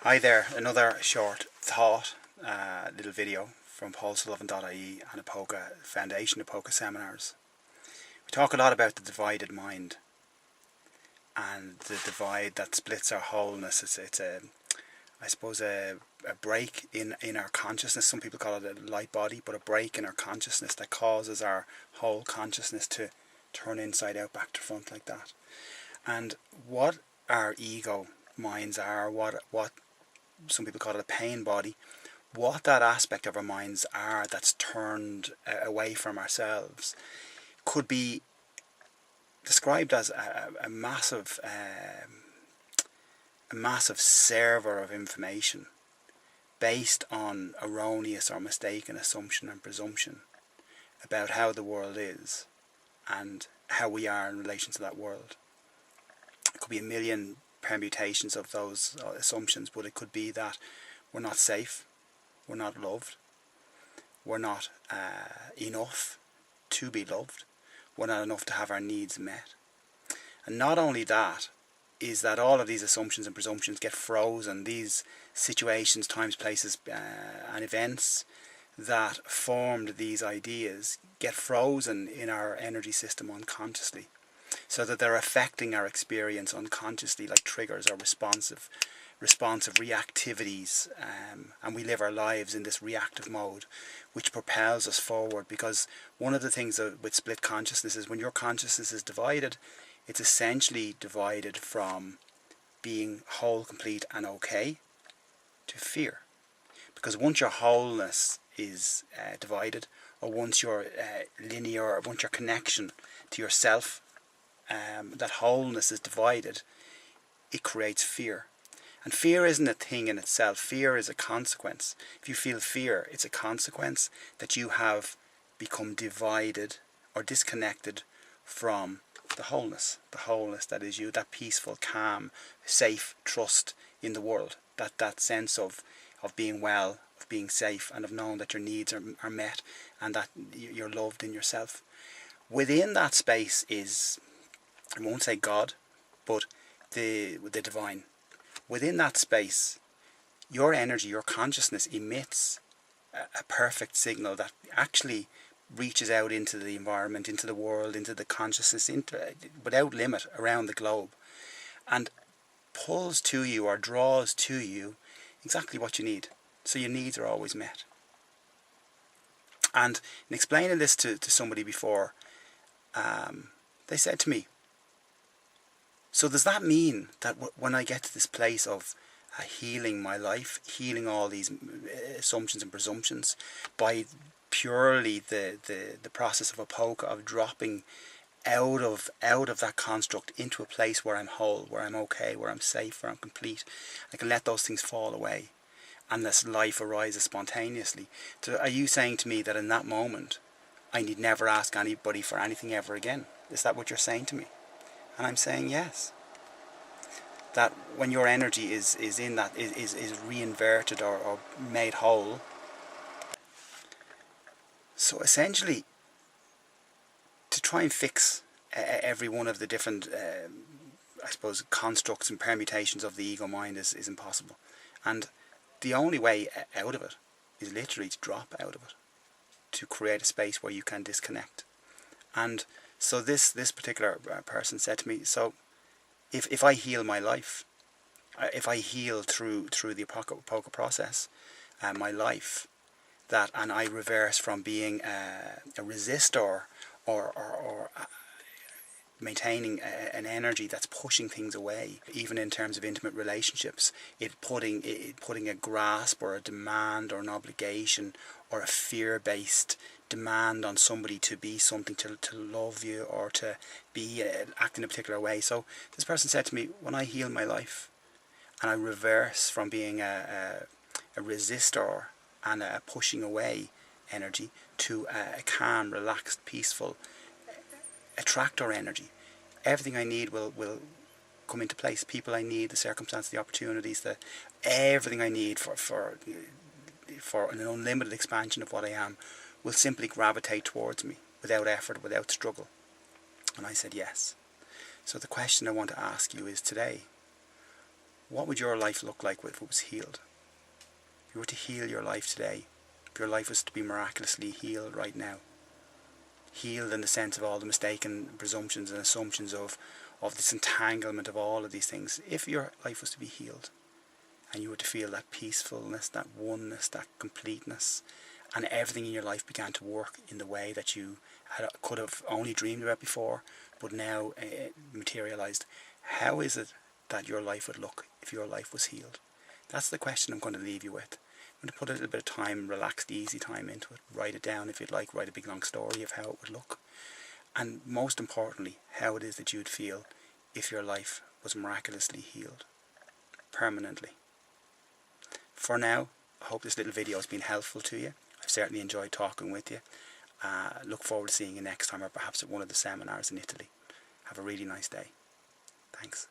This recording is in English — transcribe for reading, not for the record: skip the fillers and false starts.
Hi there, another short thought, little video from Sullivan.ie and Apoca Foundation, Apoca seminars. We talk a lot about the divided mind and the divide that splits our wholeness. It's I suppose a break in our consciousness. Some people call it a light body, but a break in our consciousness that causes our whole consciousness to turn inside out, back to front like that. And what our ego minds are, what some people call it a pain body, what that aspect of our minds are that's turned away from ourselves, could be described as a massive server of information based on erroneous or mistaken assumption and presumption about how the world is and how we are in relation to that world. It could be a million permutations of those assumptions, but it could be that we're not safe, we're not loved, we're not enough to be loved, we're not enough to have our needs met. And not only that, is that all of these assumptions and presumptions get frozen. These situations, times, places and events that formed these ideas get frozen in our energy system unconsciously, so that they're affecting our experience unconsciously, like triggers or responsive reactivities, and we live our lives in this reactive mode, which propels us forward. Because one of the things with split consciousness is when your consciousness is divided, it's essentially divided from being whole, complete and okay to fear. Because once your wholeness is divided, or once your linear, or once your connection to yourself, that wholeness is divided, it creates fear. And fear isn't a thing in itself. Fear is a consequence. If you feel fear, it's a consequence that you have become divided or disconnected from the wholeness that is you, that peaceful, calm, safe trust in the world, that sense of being well, of being safe, and of knowing that your needs are met and that you're loved in yourself. Within that space is, I won't say God, but the divine. Within that space, your energy, your consciousness emits a perfect signal that actually reaches out into the environment, into the world, into the consciousness, without limit around the globe, and pulls to you or draws to you exactly what you need. So your needs are always met. And in explaining this to somebody before, they said to me, so does that mean that when I get to this place of healing my life, healing all these assumptions and presumptions by purely the process of Apoca, of dropping out of that construct into a place where I'm whole, where I'm okay, where I'm safe, where I'm complete, I can let those things fall away and this life arises spontaneously? So are you saying to me that in that moment I need never ask anybody for anything ever again? Is that what you're saying to me? And I'm saying yes. That when your energy is in that, is reinverted or made whole. So essentially, to try and fix every one of the different, I suppose, constructs and permutations of the ego mind is impossible. And the only way out of it is literally to drop out of it, to create a space where you can disconnect. And so this particular person said to me, so if I heal my life, if I heal through the Apoca process, my life, and I reverse from being a resistor or maintaining an energy that's pushing things away, even in terms of intimate relationships, putting a grasp or a demand or an obligation or a fear-based demand on somebody to be something, to love you, or to be act in a particular way. So this person said to me, when I heal my life and I reverse from being a resistor and a pushing away energy to a calm, relaxed, peaceful attractor energy, everything I need will come into place. People I need, the circumstances, the opportunities, everything I need for an unlimited expansion of what I am will simply gravitate towards me without effort, without struggle. And I said yes. So the question I want to ask you is today, What would your life look like if it was healed? If you were to heal your life today, if your life was to be miraculously healed right now, healed in the sense of all the mistaken presumptions and assumptions of this entanglement of all of these things, if your life was to be healed and you were to feel that peacefulness, that oneness, that completeness, and everything in your life began to work in the way that you could have only dreamed about before, but now materialized, how is it that your life would look if your life was healed? That's the question I'm going to leave you with. I'm going to put a little bit of time, relaxed, easy time into it. Write it down if you'd like. Write a big long story of how it would look. And most importantly, how it is that you'd feel if your life was miraculously healed. Permanently. For now, I hope this little video has been helpful to you. I've certainly enjoyed talking with you. Look forward to seeing you next time, or perhaps at one of the seminars in Italy. Have a really nice day. Thanks.